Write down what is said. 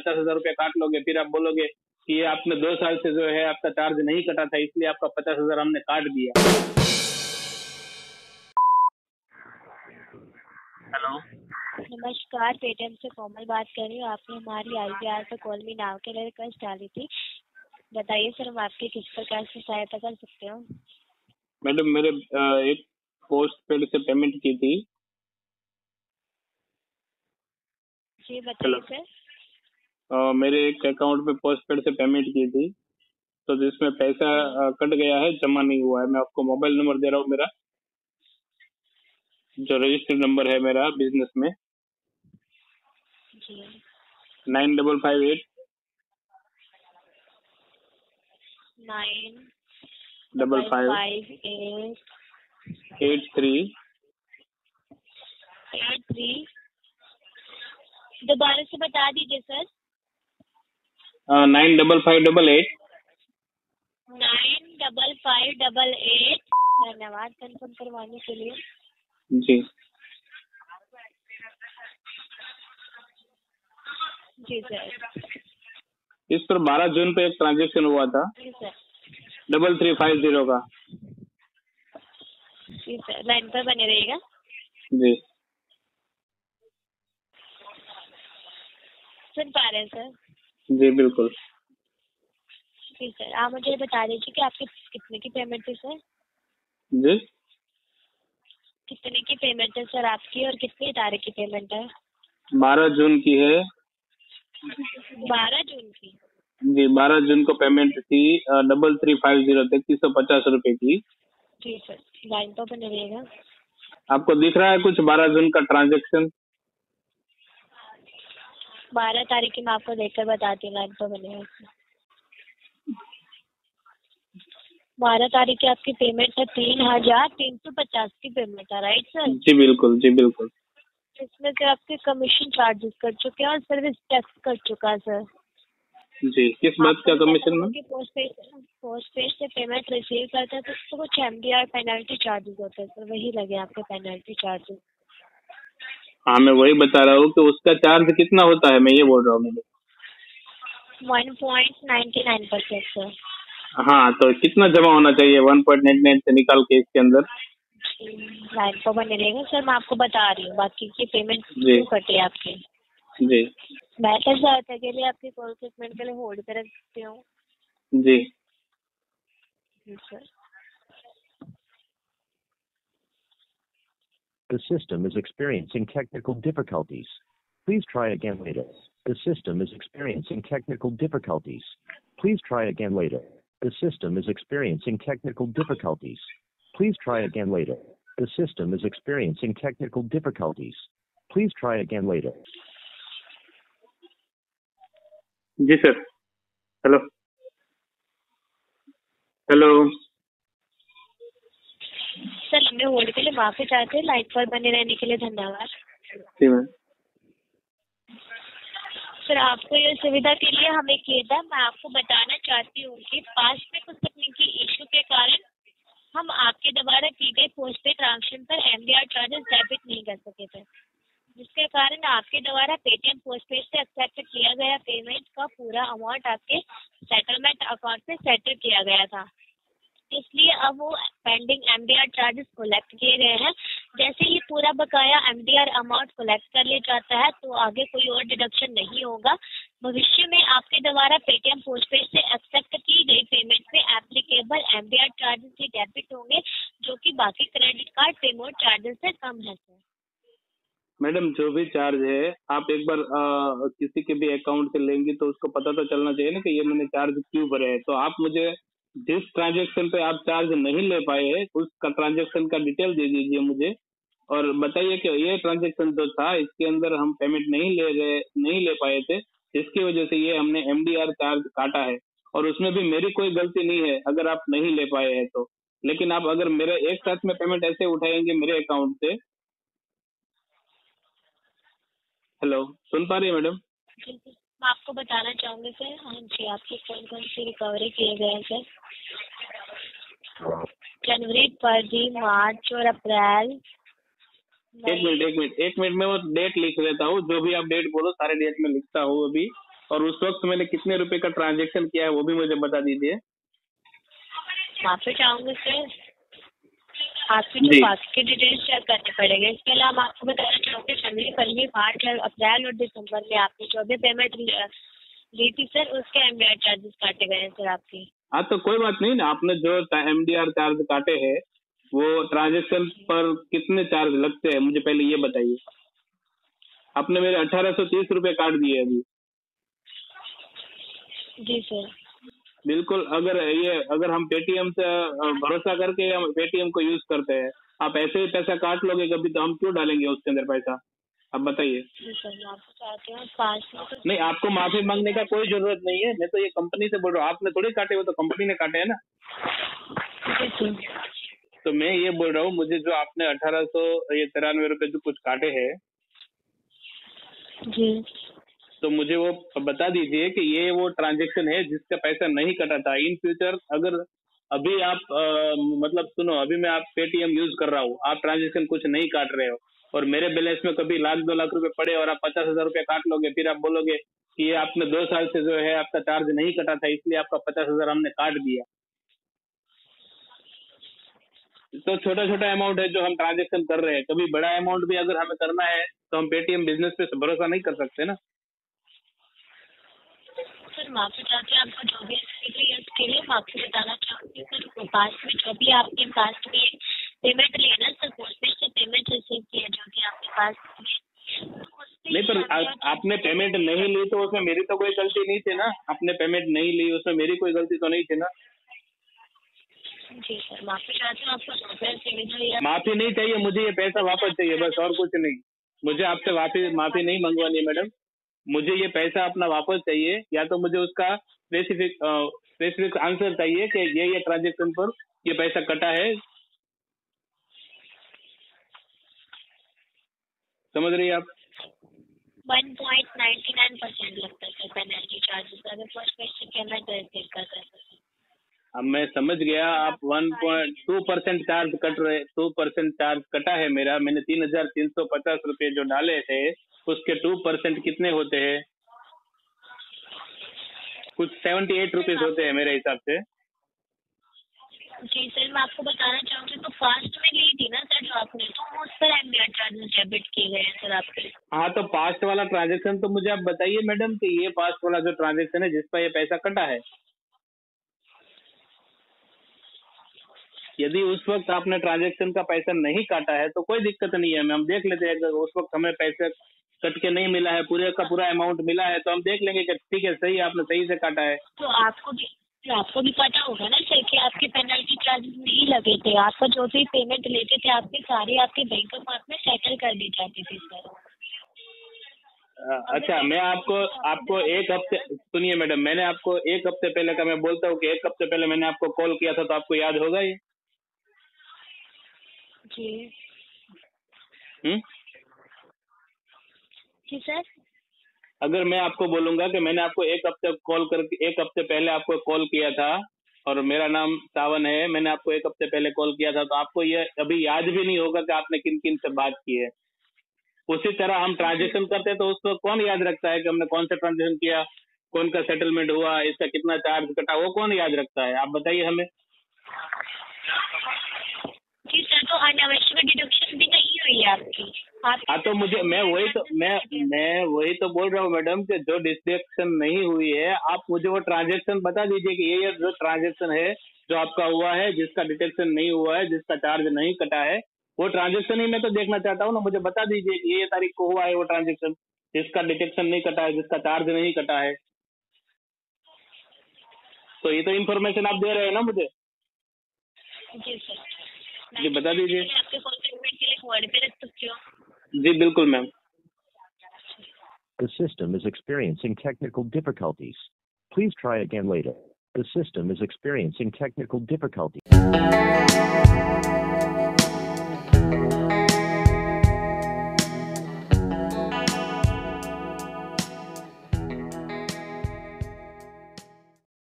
50,000 रुपया काट लोगे, फिर आप बोलोगे कि ये आपने 2 साल से जो है आपका चार्ज नहीं कटा था, इसलिए आपका 50,000 हमने काट दिया। हेलो, नमस्कार, पेटीएम से कोमल बात कर रही हूँ। आपने हमारी IVR पे कॉल मी नाउ के लिए रिक्वेस्ट डाली थी। बताइए सर, हम आपकी किस प्रकार से सहायता कर सकते हो? मैडम मेरे एक पोस्ट पेड से पेमेंट की थी। जी बताइए सर। मेरे एक अकाउंट में पोस्ट पेड से पेमेंट की थी, तो जिसमें पैसा कट गया है, जमा नहीं हुआ है। मैं आपको मोबाइल नंबर दे रहा हूँ, मेरा जो रजिस्टर्ड नंबर है मेरा बिजनेस में, जी 9558 955 83 83। दोबारा से बता दीजिए सर। 95588। 95588। धन्यवाद कंफर्म करवाने के लिए। जी जी सर। इस पर 12 जून पे एक ट्रांजेक्शन हुआ था, जी सर। 3350 का। जी सर, लाइन पर बने रहिएगा। जी सुन पा रहे हैं सर? जी बिल्कुल। जी सर, आप मुझे बता दीजिए कि आपकी कितने की पेमेंट थी सर? जी कितने की पेमेंट है सर आपकी, और कितनी तारीख की पेमेंट है? 12 जून की है। 12 जून की। जी 12 जून को पेमेंट थी 3350 3350 रुपए की। जी सर, लाइन पर बने रहिएगा। आपको दिख रहा है कुछ 12 जून का ट्रांजेक्शन? 12 तारीख की मैं आपको देखकर बताती हूँ, लाइन पर बने रहिएगा। 12 तारीख की आपकी पेमेंट है 3350 की पेमेंट है, राइट सर? जी बिल्कुल, जी बिल्कुल। इसमें से आपके कमीशन चार्जेस कट चुके हैं और सर्विस टैक्स कट चुका है सर। जी किस बात का कमीशन में? पोस्ट पेड से पेमेंट रिसीव करते हैं तो उसको कुछ MDR पेनल्टी चार्जेस होते हैं सर, वही लगे आपके पेनल्टी चार्जेस। हाँ मैं वही बता रहा हूँ कि उसका चार्ज कितना होता है, मैं ये बोल रहा हूँ। 1.99% सर। हाँ तो कितना जमा होना चाहिए 1.99 से निकाल के इसके अंदर? लाइन पर बने रहेंगे सर, मैं आपको बता रही हूँ बाकी की पेमेंट जी क्यों कटी आपकी। जी बेहतर सहायता के लिए आपकी कॉल ट्रीटमेंट के लिए होल्ड पे रख सकती हूँ। जी जी sir. The system is experiencing technical difficulties. Please try again later. The system is experiencing technical difficulties. Please try again later. The system is experiencing technical difficulties. Please try again later. The system is experiencing technical difficulties. Please try again later. जी sir. Hello hello sir, हमें hold के लिए माफी चाहते हैं, line पर बने रहने के लिए धन्यवाद। जी मैम। सर, आपको ये सुविधा के लिए हमें खेद है। मैं आपको बताना चाहती हूँ कि पास में कुछ तकनीकी इशू के कारण हम आपके द्वारा की गई पोस्ट पे ट्रांजेक्शन पर MDR चार्जेस डेबिट नहीं कर सके थे, जिसके कारण आपके द्वारा पेटीएम पोस्ट पेड से एक्सेप्ट किया गया पेमेंट का पूरा अमाउंट आपके सेटलमेंट अकाउंट में सेटल किया गया था। इसलिए अब वो पेंडिंग MDR चार्जेस कलेक्ट किए गए हैं। जैसे ही पूरा बकाया MDR अमाउंट कलेक्ट कर लिया जाता है तो आगे कोई और डिडक्शन नहीं होगा। भविष्य में आपके द्वारा पेटीएम पोस्ट पेड से एक्सेप्ट की गई पेमेंट पे एप्लीकेबल MDR चार्जेस ही डेबिट होंगे, जो कि बाकी क्रेडिट कार्ड पेमेंट चार्जेस से कम है सर। मैडम जो भी चार्ज है आप एक बार किसी के भी अकाउंट से लेंगी तो उसको पता तो चलना चाहिए ना कि ये मैंने चार्ज क्यों भरे है। तो आप मुझे जिस ट्रांजेक्शन पे आप चार्ज नहीं ले पाए हैं उसका ट्रांजेक्शन का डिटेल दे दीजिए मुझे, और बताइए कि ये ट्रांजेक्शन जो था इसके अंदर हम पेमेंट नहीं ले पाए थे, इसकी वजह से ये हमने MDR चार्ज काटा है, और उसमें भी मेरी कोई गलती नहीं है अगर आप नहीं ले पाए हैं तो। लेकिन आप अगर मेरे एक साथ में पेमेंट ऐसे उठाएंगे मेरे अकाउंट से। हेलो, सुन पा रही है मैडम? मैं आपको बताना चाहूंगी सर। हाँ जी, आपकी कौन कौन सी रिकवरी किए गए हैं सर? जनवरी, फरवरी, मार्च और अप्रैल। एक मिनट में वो डेट लिख लेता हूँ, जो भी आप डेट बोलो सारे डेट में लिखता हूँ अभी, और उस वक्त मैंने कितने रुपए का ट्रांजेक्शन किया है वो भी मुझे बता दीजिए। माफी चाहूंगी सर, आपकी जो बाकी की डिटेल्स चेक करने पड़ेंगे। इसके अलावा हम आपको बताना चाहूँगी जनवरी, फरवरी, मार्च, अप्रैल और दिसंबर में आपने जो भी पेमेंट ली थी सर, उसके MDR चार्जेस काटे गए हैं सर आपके। हाँ तो कोई बात नहीं ना, आपने जो MDR चार्ज काटे हैं वो ट्रांजेक्शन पर कितने चार्ज लगते हैं मुझे पहले ये बताइए। आपने मेरे 1830 रुपए काट दिए अभी। जी सर। बिल्कुल, अगर हम पेटीएम से भरोसा करके हम पेटीएम को यूज करते हैं, आप ऐसे ही पैसा काट लोगे कभी तो हम क्यों डालेंगे उसके अंदर पैसा, आप बताइए। नहीं, आपको माफी मांगने का कोई जरूरत नहीं है, मैं तो ये कंपनी से बोल रहा हूँ, आपने थोड़ी काटे, वो तो कंपनी ने काटे है ना। तो मैं ये बोल रहा हूँ, मुझे जो आपने 1893 रुपए जो कुछ काटे हैं जी, तो मुझे वो बता दीजिए कि ये वो ट्रांजेक्शन है जिसका पैसा नहीं कटा था। इन फ्यूचर अगर अभी आप मतलब सुनो, अभी मैं आप पेटीएम यूज कर रहा हूँ, आप ट्रांजेक्शन कुछ नहीं काट रहे हो और मेरे बैलेंस में कभी 1,00,000-2,00,000 रुपए पड़े और आप 50,000 रुपए काट लोगे, फिर आप बोलोगे कि ये आपने 2 साल से जो है आपका चार्ज नहीं कटा था इसलिए आपका 50,000 हमने काट दिया। तो छोटा छोटा अमाउंट है जो हम ट्रांजेक्शन कर रहे हैं, कभी बड़ा अमाउंट भी अगर हमें करना है तो हम पेटीएम बिजनेस पे भरोसा नहीं कर सकते ना। सर माफी चाहती हूँ, आपको जो भी है उसके लिए माफी बताना चाहूँगी सर। पास्ट में जो भी आपके पास में पेमेंट ली है ना सर, पोस्टपेड से पेमेंट रिसीव किया जो कि आपके पास नहीं, पर आपने पेमेंट नहीं ली तो उसमें मेरी तो कोई गलती नहीं थी ना। आपने पेमेंट नहीं ली उसमें मेरी कोई गलती तो नहीं थी ना। जी सर, माफी चाहती हूँ, आपको माफी नहीं चाहिए, मुझे ये पैसा वापस चाहिए बस, और कुछ नहीं। मुझे आपसे माफी नहीं मंगवानी है मैडम, मुझे ये पैसा अपना वापस चाहिए, या तो मुझे उसका स्पेसिफिक आंसर चाहिए कि ये ट्रांजेक्शन पर ये पैसा कटा है। समझ रही है आप? 1.99% लगता है पेनल्टी चार्जेस अगर फर्स्ट क्वेश्चन के अंदर रजिस्टर करते हैं। अब मैं समझ गया, आप 1.2% चार्ज कट रहे, 2% चार्ज कटा है मेरा। मैंने 3,350 रुपए जो डाले थे उसके 2% कितने होते हैं? कुछ 78 रुपीज होते हैं मेरे हिसाब से। जी सर, मैं आपको बताना चाहूँगी तो फास्ट में ली थी ना सर जो आपने, तो उस पर MDR चार्जेस डेबिट किए गए हैं सर आपके। हाँ तो पास्ट वाला ट्रांजेक्शन तो मुझे आप बताइए मैडम कि ये पास्ट वाला जो ट्रांजेक्शन है जिस पर ये पैसा कटा है, यदि उस वक्त आपने ट्रांजेक्शन का पैसा नहीं काटा है तो कोई दिक्कत नहीं है, हम देख लेते हैं। अगर उस वक्त हमें पैसे कट के नहीं मिला है, पूरे का पूरा अमाउंट मिला है तो हम देख लेंगे कि ठीक है, सही, आपने सही से काटा है। तो आपको भी पता होगा ना सर कि आपके पेनल्टी चार्जेस नहीं लगे थे। आपका जो भी पेमेंट लेते थे आपके बैंक अकाउंट में सेटल कर दी जाती थी सर। अच्छा, मैं आपको एक हफ्ते, सुनिए मैडम, मैंने आपको एक हफ्ते पहले का मैं बोलता हूँ कि एक हफ्ते पहले मैंने आपको कॉल किया था, तो आपको याद होगा ये? जी जी सर। अगर मैं आपको बोलूंगा कि मैंने आपको एक हफ्ते पहले आपको कॉल किया था और मेरा नाम सावन है, मैंने आपको एक हफ्ते पहले कॉल किया था, तो आपको ये अभी याद भी नहीं होगा कि आपने किन किन से बात की है। उसी तरह हम ट्रांजेक्शन करते हैं तो उसको कौन याद रखता है कि हमने कौन सा ट्रांजेक्शन किया, कौन का सेटलमेंट हुआ, इसका कितना चार्ज कटा, वो कौन याद रखता है? आप बताइए हमें। जी सर, तो अनावश्यक डिडक्शन भी नहीं हुई है आपकी। हाँ तो मैं वही तो बोल रहा हूँ मैडम कि जो डिडक्शन नहीं हुई है, आप मुझे वो ट्रांजेक्शन बता दीजिए कि ये जो ट्रांजेक्शन है जो आपका हुआ है, जिसका डिटेक्शन नहीं हुआ है, जिसका चार्ज नहीं कटा है, वो ट्रांजेक्शन ही मैं तो देखना चाहता हूँ ना। मुझे बता दीजिए कि ये तारीख को हुआ है वो ट्रांजेक्शन जिसका डिटेक्शन नहीं कटा है, जिसका चार्ज नहीं कटा है। तो ये तो इन्फॉर्मेशन आप दे रहे हैं ना मुझे। जी सर, जी बता दीजिए। आपके कॉन्टेक्ट के लिए वर्ड पे रख सकती हूँ। जी बिल्कुल ma'am. The system is experiencing technical difficulties. Please try again later. The system is experiencing technical difficulties.